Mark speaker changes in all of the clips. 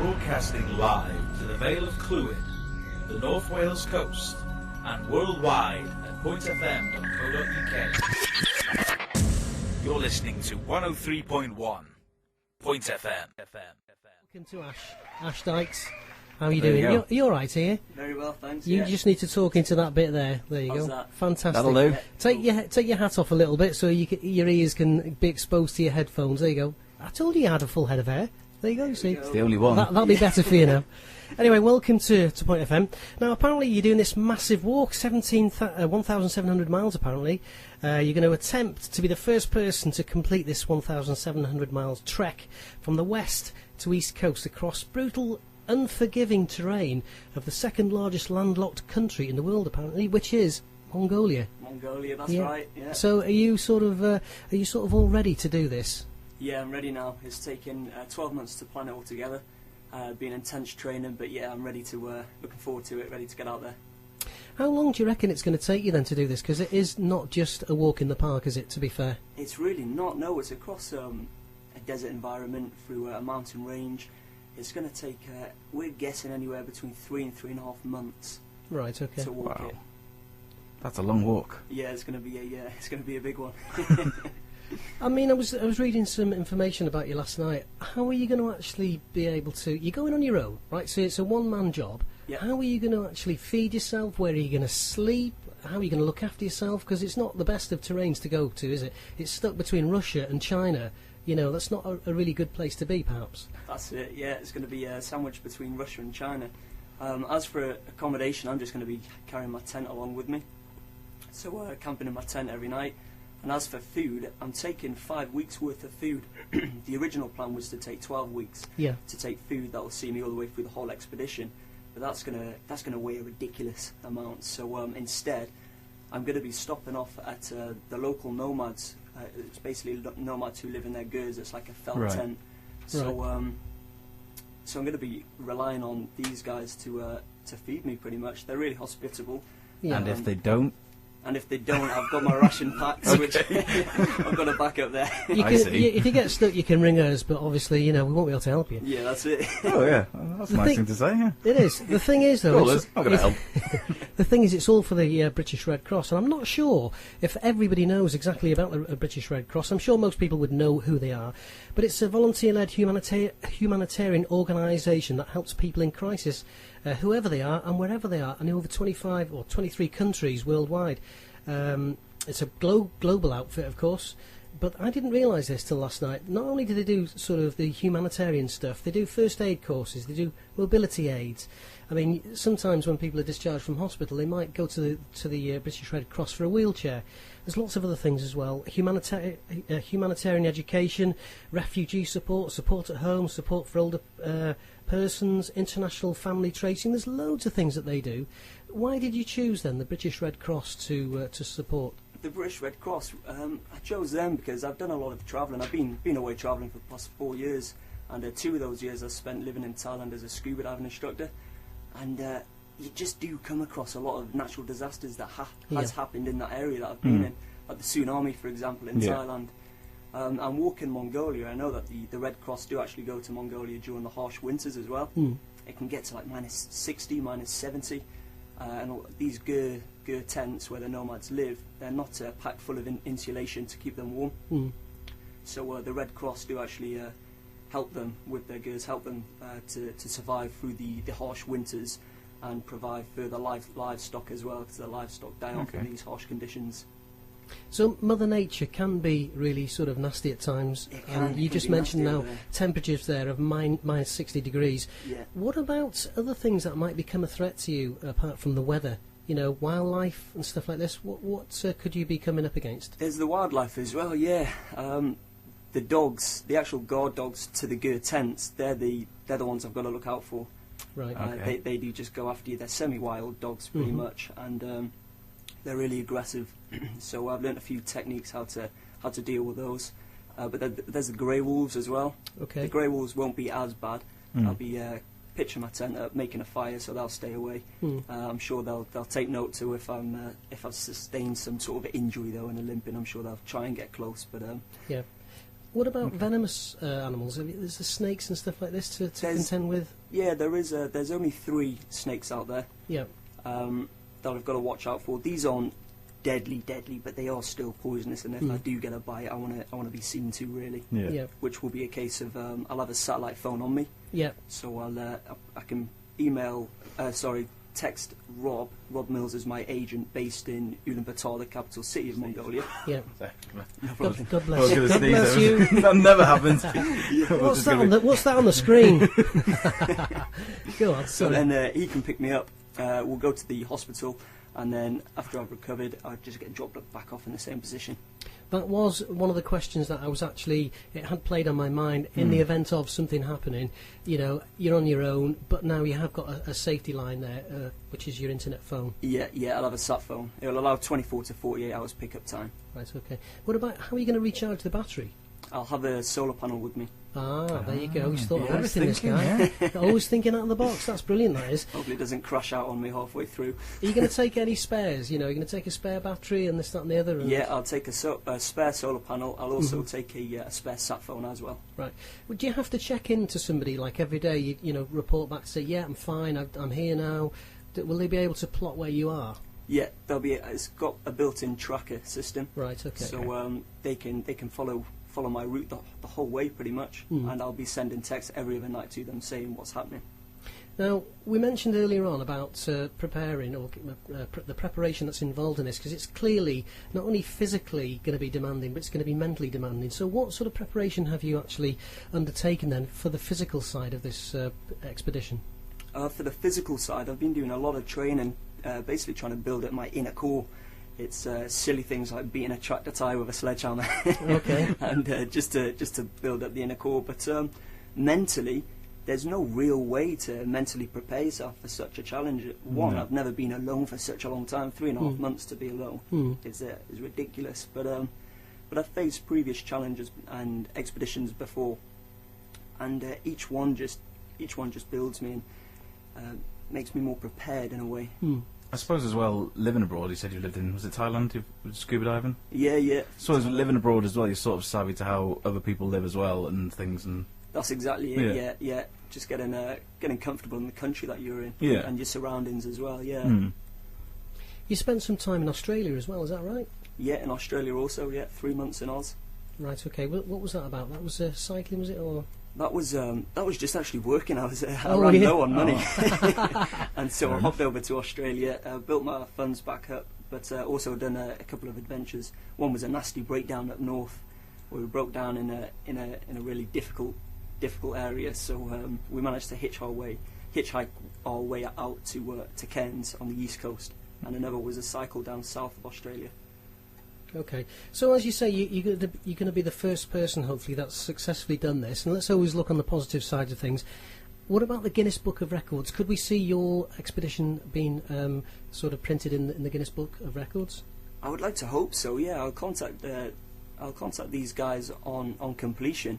Speaker 1: Broadcasting live to the Vale of Clwyd, the North Wales coast, and worldwide at pointfm.co.uk. You're listening to 103.1 Point FM.
Speaker 2: Welcome to Ash Dykes. How are you doing? You're all right here?
Speaker 3: Very well, thanks.
Speaker 2: You just need to talk into that bit there. There you
Speaker 3: How's
Speaker 2: go.
Speaker 3: that?
Speaker 2: Fantastic.
Speaker 4: That'll do.
Speaker 2: Take your hat off a little bit so your ears can be exposed to your headphones. There you go. I told you had a full head of hair. There you go, you see.
Speaker 4: It's the only one.
Speaker 2: That'll be better for you now. Anyway, welcome to Point FM. Now, apparently you're doing this massive walk, 1,700 miles apparently. You're going to attempt to be the first person to complete this 1,700 miles trek from the west to east coast across brutal, unforgiving terrain of the second largest landlocked country in the world apparently, which is Mongolia.
Speaker 3: Mongolia, that's right, yeah.
Speaker 2: So are you sort of all ready to do this?
Speaker 3: Yeah, I'm ready now. It's taken 12 months to plan it all together. Been intense training, but yeah, I'm ready to, looking forward to it, ready to get out there.
Speaker 2: How long do you reckon it's going to take you then to do this? Because it is not just a walk in the park, is it, to be fair?
Speaker 3: It's really not, no. It's across a desert environment through a mountain range. It's going to take, we're guessing anywhere between 3 and 3.5 months.
Speaker 2: Right, okay.
Speaker 3: To walk it.
Speaker 4: That's a long walk.
Speaker 3: Yeah, it's going to be a big one.
Speaker 2: I mean, I was reading some information about you last night. How are you going to actually be able to... You're going on your own, right? So it's a one-man job.
Speaker 3: Yeah.
Speaker 2: How are you going to actually feed yourself? Where are you going to sleep? How are you going to look after yourself? Because it's not the best of terrains to go to, is it? It's stuck between Russia and China. You know, that's not a really good place to be, perhaps.
Speaker 3: That's it, yeah. It's going to be a sandwich between Russia and China. As for accommodation, I'm just going to be carrying my tent along with me. So camping in my tent every night. And as for food, I'm taking 5 weeks worth of food. The original plan was to take 12 weeks to take food that will see me all the way through the whole expedition. But that's gonna weigh a ridiculous amount. So instead, I'm going to be stopping off at the local nomads. It's basically nomads who live in their gers. It's like a felt tent. So so I'm going to be relying on these guys to feed me pretty much. They're really hospitable.
Speaker 2: Yeah.
Speaker 4: And if they don't?
Speaker 3: And if they don't, I've got my ration packs, which I've got a backup there.
Speaker 2: If you get stuck, you can ring us, but obviously, you know, we won't be able to help you.
Speaker 3: Yeah, that's it.
Speaker 4: Oh, yeah. Well, that's a nice thing to say, yeah.
Speaker 2: It is. The thing is, though...
Speaker 4: Well, it's not going to help.
Speaker 2: The thing is, it's all for the British Red Cross, and I'm not sure if everybody knows exactly about the British Red Cross. I'm sure most people would know who they are, but it's a volunteer-led humanitarian organisation that helps people in crisis, whoever they are and wherever they are, and in over 25 or 23 countries worldwide. It's a global outfit, of course, but I didn't realise this till last night. Not only do they do sort of the humanitarian stuff, they do first aid courses, they do mobility aids. I mean, sometimes when people are discharged from hospital, they might go to the British Red Cross for a wheelchair. There's lots of other things as well. Humanitarian education, refugee support, support at home, support for older persons, international family tracing. There's loads of things that they do. Why did you choose then the British Red Cross to support?
Speaker 3: The British Red Cross, I chose them because I've done a lot of travelling. I've been away travelling for the past 4 years, and 2 of those years I spent living in Thailand as a scuba diving instructor. And you just do come across a lot of natural disasters that has happened in that area that I've been in, like the tsunami, for example, in Thailand. I'm walking Mongolia. I know that the Red Cross do actually go to Mongolia during the harsh winters as well. It can get to like minus 60, minus 70. And these gur tents where the nomads live, they're not packed full of insulation to keep them warm. So the Red Cross do actually help them with their gurs, help them to survive through the harsh winters and provide further livestock as well, because the livestock die off in these harsh conditions.
Speaker 2: So Mother Nature can be really sort of nasty at times. You just mentioned now temperatures there of minus 60 degrees.
Speaker 3: Yeah.
Speaker 2: What about other things that might become a threat to you apart from the weather? You know, wildlife and stuff like this. What could you be coming up against?
Speaker 3: There's the wildlife as well, yeah. The dogs, the actual guard dogs to the gur tents, they're the ones I've got to look out for.
Speaker 2: Right.
Speaker 3: They do just go after you. They're semi-wild dogs pretty much, and they're really aggressive. So I've learnt a few techniques how to deal with those. But there's the grey wolves as well.
Speaker 2: Okay.
Speaker 3: The grey wolves won't be as bad. I'll be pitching my tent up, making a fire, so they'll stay away. I'm sure they'll take note too if I've sustained some sort of injury though and a limping. I'm sure they'll try and get close. But
Speaker 2: yeah. What about venomous animals? Is there snakes and stuff like this to contend with?
Speaker 3: Yeah, there's only 3 snakes out there.
Speaker 2: Yeah.
Speaker 3: That I've got to watch out for. These aren't deadly, but they are still poisonous. And if I do get a bite, I want to be seen to really.
Speaker 2: Yeah.
Speaker 3: Which will be a case of I'll have a satellite phone on me.
Speaker 2: Yeah.
Speaker 3: So I can text Rob. Rob Mills is my agent based in Ulaanbaatar, the capital city of Mongolia.
Speaker 2: Yeah.
Speaker 3: problem.
Speaker 2: God
Speaker 4: I
Speaker 2: bless
Speaker 4: was
Speaker 2: you.
Speaker 4: going to
Speaker 2: God
Speaker 4: sneeze.
Speaker 2: bless you.
Speaker 4: That never happens.
Speaker 2: What's that on the screen? Go on.
Speaker 3: So
Speaker 2: Sorry.
Speaker 3: then he can pick me up. We'll go to the hospital, and then after I've recovered, I just get dropped back off in the same position.
Speaker 2: That was one of the questions that it had played on my mind in the event of something happening. You know, you're on your own, but now you have got a safety line there, which is your internet phone.
Speaker 3: Yeah, I'll have a sat phone. It'll allow 24 to 48 hours pickup time.
Speaker 2: Right, okay. What about, how are you going to recharge the battery?
Speaker 3: I'll have a solar panel with me.
Speaker 2: Ah, there you go. He's thought of
Speaker 3: yeah,
Speaker 2: everything, this guy. Always thinking out of the box. That's brilliant, that is.
Speaker 3: Hopefully it doesn't crash out on me halfway through.
Speaker 2: Are you going to take any spares? You know, are you going to take a spare battery and this, that and the other? And
Speaker 3: Yeah, I'll take a spare solar panel. I'll also take a spare sat phone as well.
Speaker 2: Right. Well, do you have to check in to somebody, like every day, you know, report back to say, yeah, I'm fine, I'm here now? Will they be able to plot where you are?
Speaker 3: Yeah, it's got a built-in tracker system.
Speaker 2: Right, okay.
Speaker 3: So they can follow my route the whole way pretty much, and I'll be sending texts every other night to them saying what's happening.
Speaker 2: Now, we mentioned earlier on about preparing, or the preparation that's involved in this, because it's clearly not only physically going to be demanding, but it's going to be mentally demanding. So what sort of preparation have you actually undertaken then for the physical side of this expedition?
Speaker 3: For the physical side, I've been doing a lot of training, basically trying to build up my inner core. It's silly things like beating a tractor tyre with a sledgehammer,
Speaker 2: Okay.
Speaker 3: and just to build up the inner core. But mentally, there's no real way to mentally prepare yourself for such a challenge. One, I've never been alone for such a long time. 3.5 months to be alone is ridiculous. But I've faced previous challenges and expeditions before, and each one just builds me and makes me more prepared in a way.
Speaker 4: I suppose as well, living abroad, you said you lived in, was it Thailand, you were scuba diving?
Speaker 3: Yeah.
Speaker 4: So as living abroad as well, you're sort of savvy to how other people live as well and things. And
Speaker 3: That's exactly it, yeah. Just getting comfortable in the country that you're in, and your surroundings as well, yeah.
Speaker 2: You spent some time in Australia as well, is that right?
Speaker 3: Yeah, in Australia also, 3 months in Oz.
Speaker 2: Right, okay. What was that about? That was cycling, was it, or...?
Speaker 3: That was just actually working. I
Speaker 2: Oh,
Speaker 3: ran
Speaker 2: yeah.
Speaker 3: low on money, and so I hopped over to Australia, built my funds back up, but also done a couple of adventures. One was a nasty breakdown up north, where we broke down in a really difficult area. So we managed to hitchhike our way out to Cairns on the east coast, and another was a cycle down south of Australia.
Speaker 2: Okay, so as you say, you're going to be the first person, hopefully, that's successfully done this, and let's always look on the positive side of things. What about the Guinness Book of Records? Could we see your expedition being sort of printed in the Guinness Book of Records?
Speaker 3: I would like to hope so. Yeah, I'll contact these guys on completion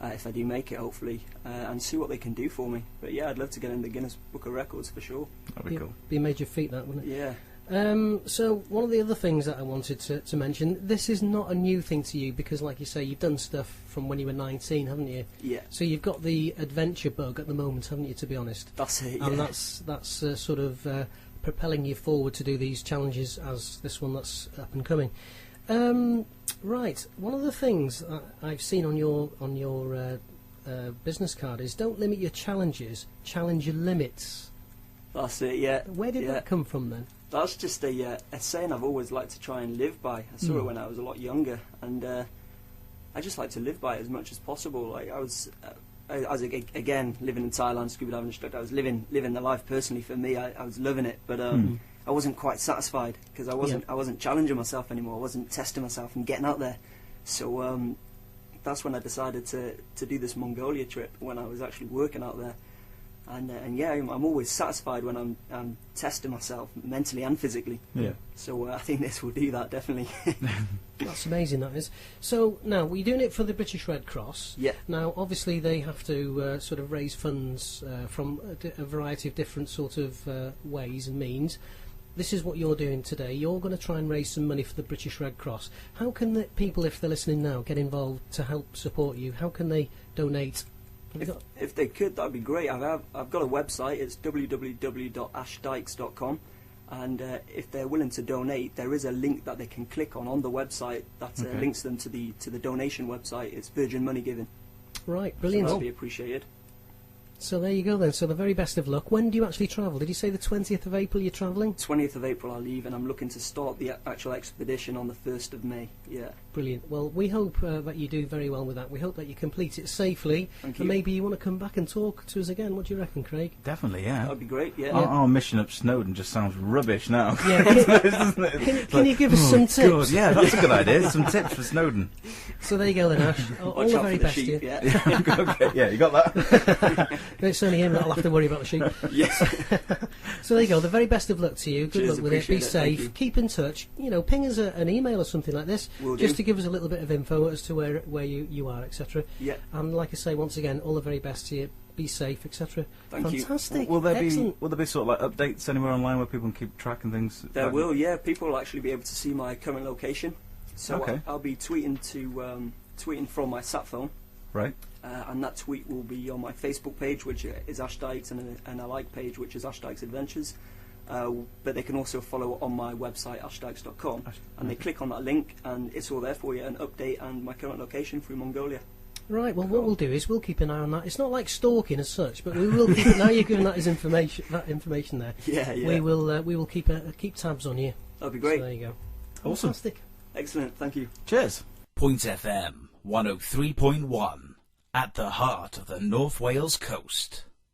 Speaker 3: if I do make it, hopefully, and see what they can do for me. But yeah, I'd love to get in the Guinness Book of Records for sure.
Speaker 4: that'd be cool.
Speaker 2: Be a major feat, that, wouldn't it?
Speaker 3: Yeah.
Speaker 2: So one of the other things that I wanted to mention, this is not a new thing to you, because like you say, you've done stuff from when you were 19, haven't you?
Speaker 3: Yeah.
Speaker 2: So you've got the adventure bug at the moment, haven't you, to be honest?
Speaker 3: That's it,
Speaker 2: And
Speaker 3: yeah.
Speaker 2: that's sort of propelling you forward to do these challenges as this one that's up and coming. Right, one of the things I've seen on your business card is don't limit your challenges, challenge your limits.
Speaker 3: That's it, yeah.
Speaker 2: Where did that come from then?
Speaker 3: That's just a saying I've always liked to try and live by. I saw it when I was a lot younger, and I just like to live by it as much as possible. Like I was again living in Thailand, scuba diving instructor. I was living the life personally for me. I was loving it, but I wasn't quite satisfied because I wasn't challenging myself anymore. I wasn't testing myself and getting out there. So that's when I decided to do this Mongolia trip when I was actually working out there. And yeah, I'm always satisfied when I'm testing myself mentally and physically.
Speaker 4: Yeah.
Speaker 3: So I think this will do that, definitely.
Speaker 2: That's amazing, that is. So now, we're doing it for the British Red Cross.
Speaker 3: Yeah.
Speaker 2: Now, obviously, they have to sort of raise funds from a variety of different sort of ways and means. this is what you're doing today. You're going to try and raise some money for the British Red Cross. How can the people, if they're listening now, get involved to help support you? How can they donate?
Speaker 3: If they could, that'd be great. I've got a website. It's www.ashdykes.com, and if they're willing to donate, there is a link that they can click on the website that links them to the donation website. It's Virgin Money Giving.
Speaker 2: Right, brilliant.
Speaker 3: So that'd be appreciated.
Speaker 2: So there you go then. So the very best of luck. When do you actually travel? Did you say the 20th of April you're travelling?
Speaker 3: 20th of April I leave, and I'm looking to start the actual expedition on the 1st of May. Yeah.
Speaker 2: Brilliant. Well, we hope that you do very well with that. We hope that you complete it safely.
Speaker 3: Thank you.
Speaker 2: And maybe you want to come back and talk to us again. What do you reckon, Craig?
Speaker 4: Definitely, yeah.
Speaker 3: That'd be great, yeah.
Speaker 4: Our mission up Snowdon just sounds rubbish now.
Speaker 2: Yeah. Can you give us some tips?
Speaker 4: God, yeah, that's a good idea. Some tips for Snowdon.
Speaker 2: So there you go then, Ash. All
Speaker 3: Watch
Speaker 2: the
Speaker 3: out
Speaker 2: very
Speaker 3: for the
Speaker 2: best to
Speaker 3: sheep,
Speaker 2: you.
Speaker 3: yeah.
Speaker 4: Okay, yeah, you got that?
Speaker 2: It's only him that'll have to worry about the sheep.
Speaker 3: Yes.
Speaker 2: So there you go. The very best of luck to you. Good
Speaker 3: Cheers,
Speaker 2: luck with it. Be
Speaker 3: appreciate it. Thank
Speaker 2: safe.
Speaker 3: you.
Speaker 2: Keep in touch. You know, ping us an email or something like this,
Speaker 3: Will
Speaker 2: just
Speaker 3: do.
Speaker 2: to give us a little bit of info as to where you are, etc.
Speaker 3: Yeah.
Speaker 2: And like I say, once again, all the very best to you. Be safe, etc.
Speaker 3: Thank you.
Speaker 2: Fantastic.
Speaker 4: Will there
Speaker 2: Excellent.
Speaker 4: be sort of like updates anywhere online where people can keep track and things?
Speaker 3: There will, yeah. People will actually be able to see my current location. So
Speaker 4: Okay.
Speaker 3: I'll be tweeting from my sat phone,
Speaker 4: Right.
Speaker 3: and that tweet will be on my Facebook page, which is Ash Dykes, and a like page, which is Ash Dykes Adventures. But they can also follow on my website, ashdykes.com, and they click on that link, and it's all there for you, an update and my current location through Mongolia.
Speaker 2: Right, well, what we'll do is we'll keep an eye on that. It's not like stalking as such, but we will keep it. Now you're giving that as information there.
Speaker 3: Yeah, yeah.
Speaker 2: We will keep tabs on you.
Speaker 3: That'd be great.
Speaker 2: So there you go.
Speaker 4: Awesome.
Speaker 2: Fantastic.
Speaker 3: Excellent, thank you.
Speaker 4: Cheers.
Speaker 1: Point FM 103.1 at the heart of the North Wales coast.